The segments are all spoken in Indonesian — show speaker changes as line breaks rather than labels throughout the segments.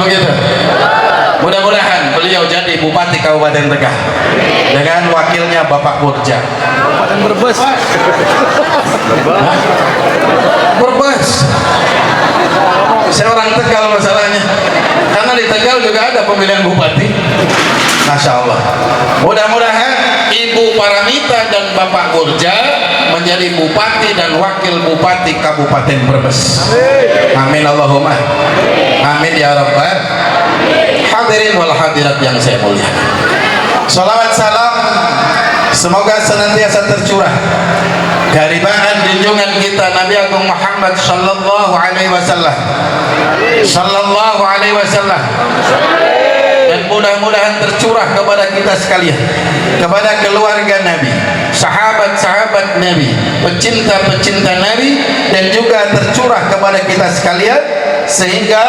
begitu? Mudah-mudahan beliau jadi Bupati Kabupaten Tegal dengan wakilnya Bapak Burja.
Kabupaten Brebes.
Brebes. Saya orang Tegal masalahnya, karena di Tegal juga ada pemilihan bupati. Masya Allah. Mudah-mudahan Ibu Paramita dan Bapak Burja menjadi bupati dan wakil bupati Kabupaten Brebes. Amin Allahumma. Amin ya Rabbal. Hadirin wal hadirat yang saya muliakan. Salawat salam semoga senantiasa tercurah dari bahan junjungan kita Nabi Agung Muhammad sallallahu alaihi wasallam. Sallallahu alaihi wasallam. Dan mudah-mudahan tercurah kepada kita sekalian, kepada keluarga Nabi, sahabat-sahabat Nabi, pecinta-pecinta Nabi, dan juga tercurah kepada kita sekalian, sehingga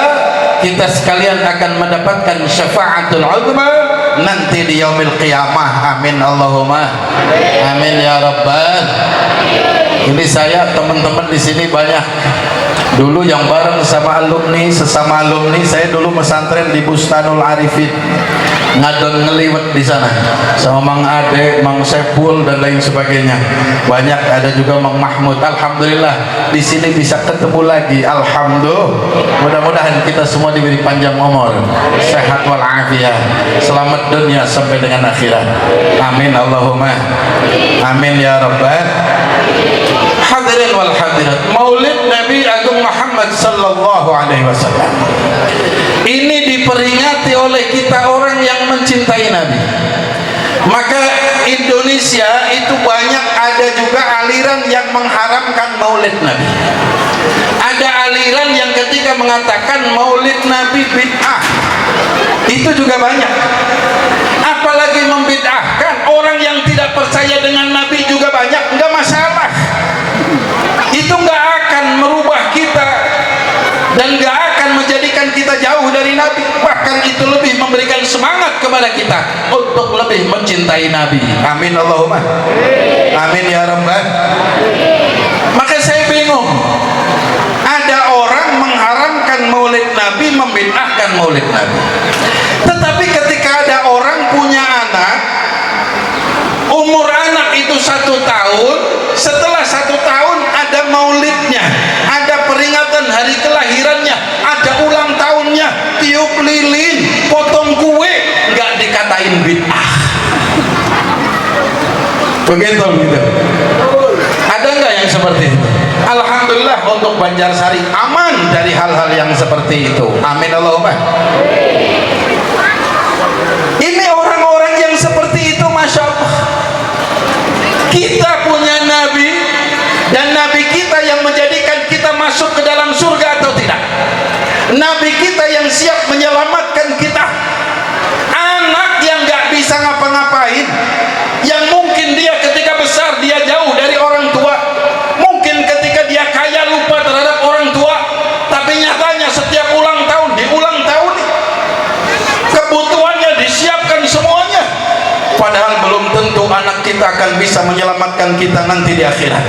kita sekalian akan mendapatkan syafaatul uzma nanti di yaumil qiyamah. Amin Allahumma amin ya rabbal. Ini saya teman-teman di sini banyak dulu yang bareng sama alumni, sesama alumni. Saya dulu pesantren di Bustanul Arifin, ngadon ngeliwet di sana sama Mang Ade, Mang Sepul dan lain sebagainya. Banyak, ada juga Mang Mahmud. Alhamdulillah di sini bisa ketemu lagi. Alhamdulillah. Mudah-mudahan kita semua diberi panjang umur, sehat wal afiat, selamat dunia sampai dengan akhirat. Amin Allahumma amin ya rabbal. Hadirin wal hadirat, Maulid Nabi Agung Muhammad sallallahu alaihi wasallam ini diperingati oleh kita orang yang mencintai Nabi. Maka Indonesia itu banyak ada juga aliran yang mengharamkan Maulid Nabi. Ada aliran yang ketika mengatakan Maulid Nabi bid'ah. Itu juga banyak. Apalagi membid'ahkan orang yang tidak percaya dengan Nabi juga banyak. Enggak masalah. Itu nggak akan merubah kita dan nggak akan menjadikan kita jauh dari Nabi. Bahkan itu lebih memberikan semangat kepada kita untuk lebih mencintai Nabi. Amin Allahumma amin ya rabbal. Maka saya bingung, ada orang mengharamkan Maulid Nabi, membid'ahkan Maulid Nabi. Tetapi ketika ada orang punya anak, umur anak itu 1 tahun, setelah 1 tahun ada maulidnya, ada peringatan hari kelahirannya, ada ulang tahunnya, tiup lilin, potong kue, nggak dikatain bid'ah. Begitu gitu. Ada nggak yang seperti itu? Alhamdulillah untuk Banjarsari aman dari hal-hal yang seperti itu. Amin Allahumma. Ini orang-orang yang seperti itu, masya Allah. Kita punya Nabi, dan Nabi kita yang menjadikan kita masuk ke dalam surga atau tidak? Nabi kita yang siap menyelamatkan kita. Anak yang gak bisa ngapa-ngapain, yang mungkin dia ketika besar dia jauh dari orang tua, mungkin ketika dia kaya lupa terhadap orang tua, tapi nyatanya setiap ulang tahun diulang tahun, kebutuhannya disiapkan semuanya. Padahal belum tentu anak kita akan bisa menyelamatkan kita nanti di akhirat.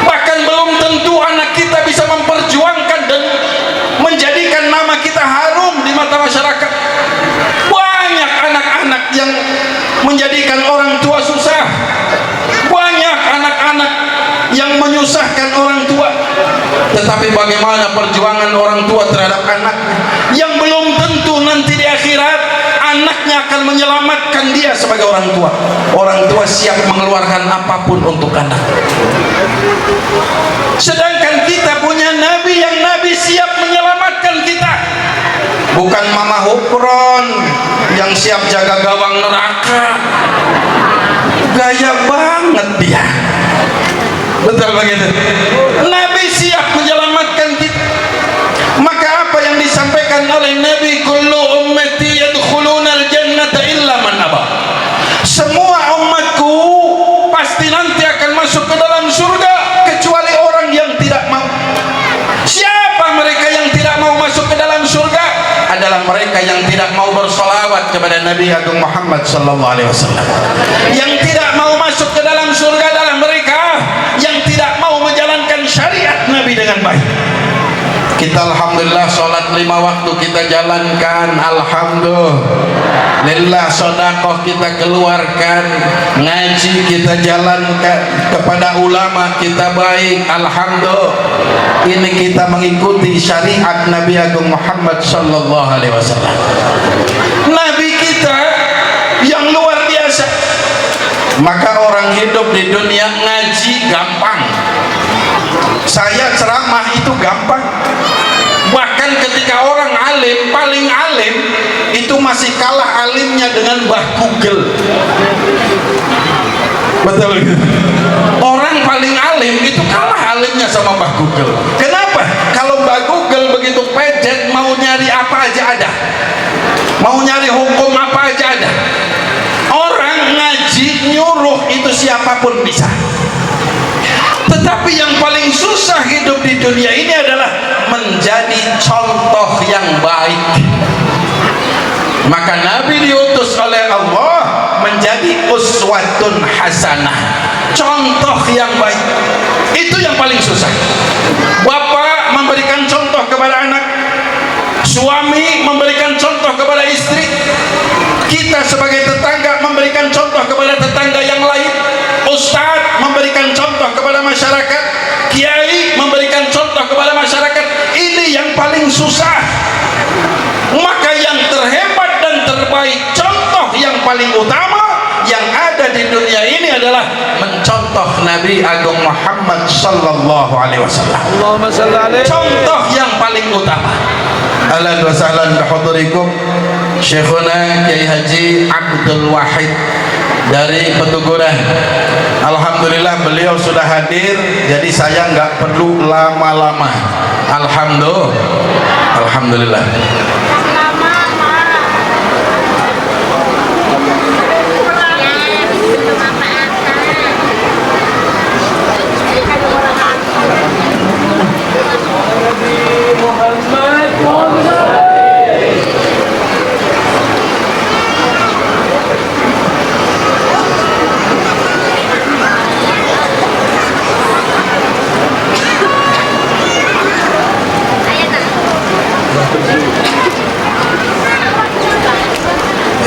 Bahkan belum tentu anak kita bisa memperjuangkan dan menjadikan nama kita harum di mata masyarakat. Banyak anak-anak yang menjadikan orang tua susah. Banyak anak-anak yang menyusahkan orang tua. Tetapi bagaimana perjuangan orang tua terhadap anaknya, yang belum tentu nanti di akhirat anaknya akan menyelamatkan dia sebagai orang tua. Orang tua siap mengeluarkan apapun untuk anak. Sedangkan kita punya Nabi yang Nabi siap menyelamatkan kita. Bukan Mama Hupron yang siap jaga gawang neraka. Gaya banget dia. Betul begitu. Nabi siap menyelamatkan kita. Maka apa yang disampaikan oleh Nabi, kullu ummati yadkhulunal jannata illa man aba. Semua umatku pasti nanti akan masuk ke dalam surga kecuali orang yang tidak mau. Siapa mereka yang tidak mau masuk ke dalam surga? Adalah mereka yang tidak mau bersolawat kepada Nabi Agung Muhammad sallallahu alaihi wasallam. Yang tidak mau masuk ke dalam surga adalah mereka yang tidak mau menjalankan syariat Nabi dengan baik. Kita alhamdulillah sholat 5 waktu kita jalankan, alhamdulillah. Sedekah kita keluarkan, ngaji kita jalankan, kepada ulama kita baik, alhamdulillah. Ini kita mengikuti syariat Nabi Agung Muhammad sallallahu alaihi wasallam, Nabi kita yang luar biasa. Maka orang hidup di dunia ngaji gampang, saya ceramah itu gampang. Bahkan ketika orang alim, paling alim itu masih kalah alimnya dengan Mbah Google. Betul gitu. Orang paling alim itu kalah alimnya sama Mbah Google. Kenapa? Kalau Mbah Google begitu pejet, mau nyari apa aja ada, mau nyari hukum apa aja ada. Orang ngaji nyuruh itu siapapun bisa. Tetapi yang paling susah hidup di dunia ini adalah menjadi contoh yang baik. Maka Nabi diutus oleh Allah menjadi uswatun hasanah, contoh yang baik. Itu yang paling susah. Bapak memberikan contoh kepada anak, suami memberikan contoh kepada istri, kita sebagai tetangga memberikan contoh kepada tetangga yang lain, ustadz memberikan contoh kepada masyarakat, kiai memberikan contoh kepada masyarakat. Ini yang paling susah. Maka yang terhebat dan terbaik, contoh yang paling utama yang ada di dunia ini adalah mencontoh Nabi Agung Muhammad sallallahu alaihi wasallam. Allahumma shalli alaihi. Contoh yang paling utama. Ahlan wa sahlan bihudurikum Syekhuna Kiai Haji Abdul Wahid dari Petuguran. Alhamdulillah beliau sudah hadir, jadi saya nggak perlu lama-lama. Alhamdulillah.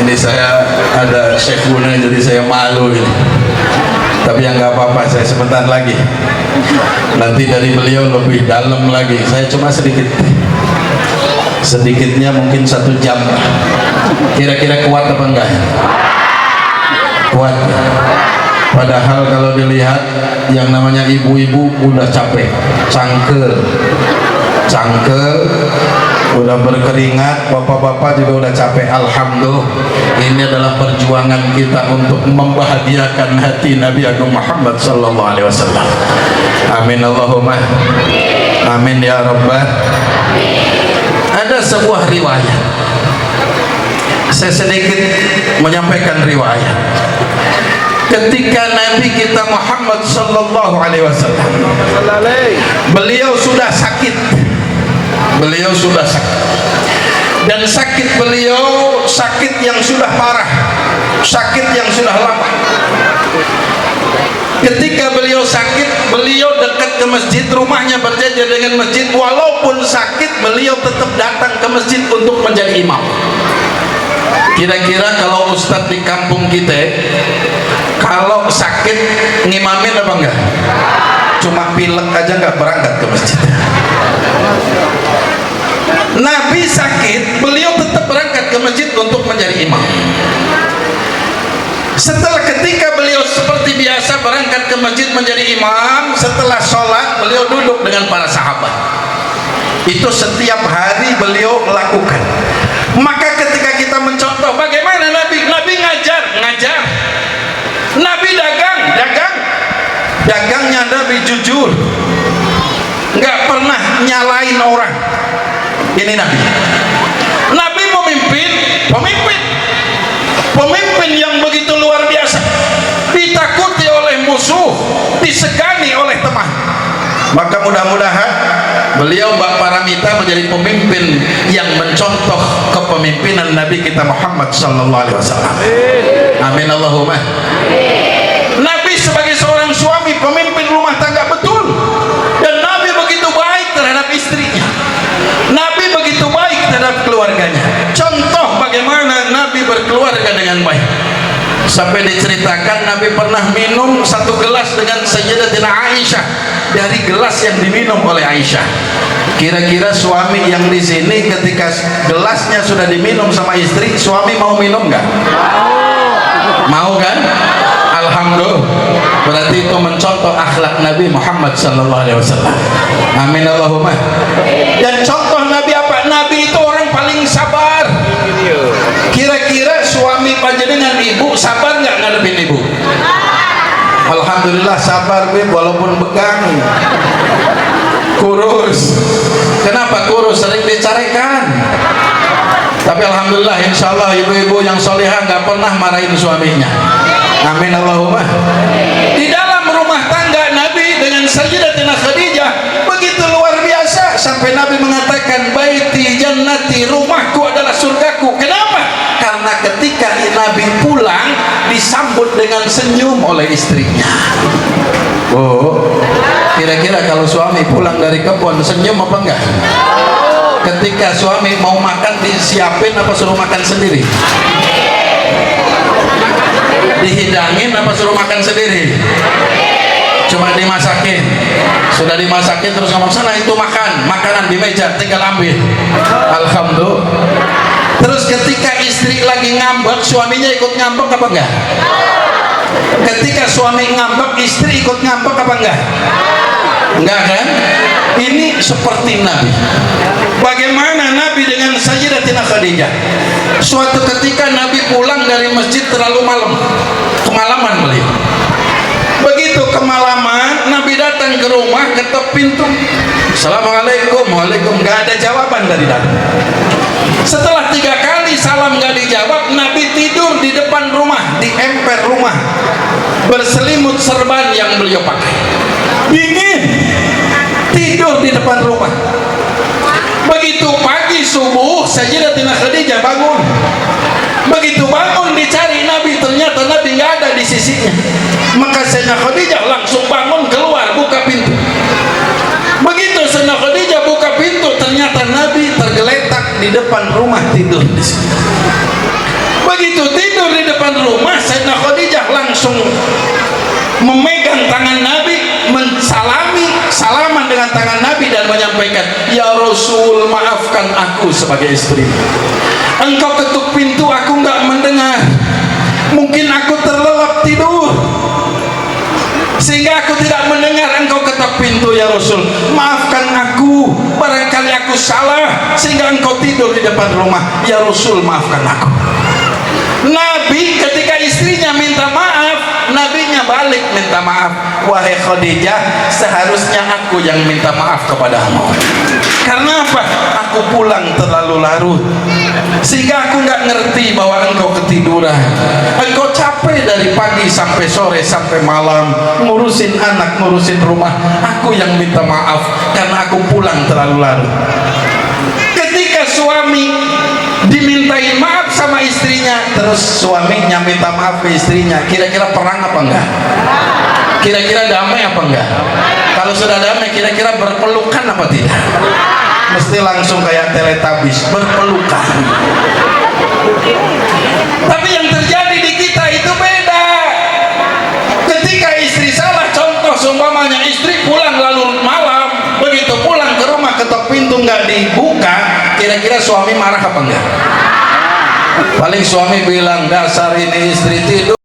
Ini saya ada syekhuna jadi saya malu ini. Tapi yang nggak apa-apa, saya sebentar lagi. Nanti dari beliau lebih dalam lagi. Saya cuma sedikitnya mungkin 1 jam. Kira-kira kuat apa enggak? Kuat. Padahal kalau dilihat yang namanya ibu-ibu udah capek, cangkel, udah berkeringat, bapak-bapak juga udah capek. Alhamdulillah, ini adalah perjuangan kita untuk membahagiakan hati Nabi Agung Muhammad sallallahu alaihi wasallam. Amin Allahumma amin ya rabbal. Ada sebuah riwayat, saya sedikit menyampaikan riwayat. Ketika Nabi kita Muhammad sallallahu alaihi wasallam, beliau sudah sakit. Dan sakit beliau sakit yang sudah parah, sakit yang sudah lama. Ketika beliau sakit, beliau dekat ke masjid, rumahnya berjajar dengan masjid. Walaupun sakit, beliau tetap datang ke masjid untuk menjadi imam. Kira-kira kalau ustadz di kampung kita kalau sakit ngimamin apa enggak? Cuma pilek aja nggak berangkat ke masjid. Nabi sakit, beliau tetap berangkat ke masjid untuk menjadi imam. Setelah ketika beliau seperti biasa berangkat ke masjid menjadi imam, setelah sholat beliau duduk dengan para sahabat. Itu setiap hari beliau lakukan. Maka ketika kita mencontoh bagaimana Nabi ngajar. Nabi dagangnya Nabi jujur, nggak pernah nyalain orang. Ini Nabi pemimpin yang begitu luar biasa, ditakuti oleh musuh, disegani oleh teman. Maka mudah-mudahan beliau Mbak Paramita menjadi pemimpin yang mencontoh kepemimpinan Nabi kita Muhammad sallallahu alaihi wasallam. Amin Allahumma. Nabi sebagai seorang suami, pemimpin rumah tangga betul, dan Nabi begitu baik terhadap istrinya. Sampai diceritakan Nabi pernah minum satu gelas dengan Sayyidatina Aisyah dari gelas yang diminum oleh Aisyah. Kira-kira suami yang di sini ketika gelasnya sudah diminum sama istri, suami mau minum nggak? Mau kan? Alhamdulillah. Berarti itu mencontoh akhlak Nabi Muhammad sallallahu alaihi wasallam. Amin Allahumma. Dan contoh Nabi apa? Nabi itu orang paling sabar. Kira-kira suami panjenengan ibu sabar nggak ngadepin ibu? Alhamdulillah sabar be, walaupun begang, kurus. Kenapa kurus? Sering dicarikan. Tapi alhamdulillah, insya Allah ibu-ibu yang solehah nggak pernah marahin suaminya. Amin Allahumma. Di dalam rumah tangga Nabi dengan Sayyidatina Khadijah begitu luar biasa, sampai Nabi mengatakan baiti jannati, rumahku adalah surgaku. Kenapa? Karena ketika Nabi pulang disambut dengan senyum oleh istrinya. Oh, kira-kira kalau suami pulang dari kebun senyum apa enggak? Ketika suami mau makan disiapin apa suruh makan sendiri? Dihidangin apa suruh makan sendiri? Cuma dimasakin. Sudah dimasakin terus ngomong sana itu makan, makanan di meja tinggal ambil. Alhamdulillah. Terus ketika istri lagi ngambek, suaminya ikut ngambek apa enggak? Ketika suami ngambek, istri ikut ngambek apa enggak? Enggak kan? Ini seperti Nabi. Bagaimana Nabi dengan Sayyidatina Khadijah? Suatu ketika Nabi pulang dari masjid terlalu malam, kemalaman beliau. Begitu kemalaman, Nabi datang ke rumah, ketok pintu. Assalamualaikum, waalaikum, nggak ada jawaban dari dalam. Setelah 3 kali salam nggak dijawab, Nabi tidur di depan rumah, di emper rumah, berselimut serban yang beliau pakai. Dingin, tidur di depan rumah. Begitu pagi subuh, Sayyidatina Khadijah bangun. Begitu bangun dicari Nabi, ternyata Nabi nggak ada di sisinya. Maka Sayyidatina Khadijah langsung bangun keluar, buka pintu. Begitu Sayyidatina Khadijah buka pintu, ternyata Nabi tergeletak di depan rumah, tidur di situ. Begitu tidur di depan rumah, Sayyidatina Khadijah langsung memegang tangan Nabi, salaman dengan tangan Nabi dan menyampaikan, ya Rasul, maafkan aku sebagai istri. Engkau ketuk pintu, aku nggak mendengar. Mungkin aku terlelap tidur sehingga aku tidak mendengar engkau ketuk pintu, ya Rasul. Maafkan aku, barangkali aku salah sehingga engkau tidur di depan rumah. Ya Rasul, maafkan aku. Nabi ketika istrinya minta maaf, nabinya balik minta maaf. Wahai Khadijah, seharusnya aku yang minta maaf kepadamu. Karena apa? Aku pulang terlalu larut sehingga aku nggak ngerti bahwa engkau ketiduran. Engkau capek dari pagi sampai sore sampai malam ngurusin anak, ngurusin rumah. Aku yang minta maaf karena aku pulang terlalu larut. Ketika suami dimintain maaf sama istrinya, terus suaminya minta maaf ke istrinya, kira-kira perang apa enggak? Kira-kira damai apa enggak? Kalau sudah damai, kira-kira berpelukan apa tidak? Mesti langsung kayak Teletubbies, berpelukan. Tapi yang terjadi di kita itu beda. Ketika istri salah, contoh seumpamanya istri pulang lalu malam, begitu pulang ke rumah ketok pintu nggak dibuka, kira-kira suami marah apa enggak? Paling suami bilang, dasar ini istri tidur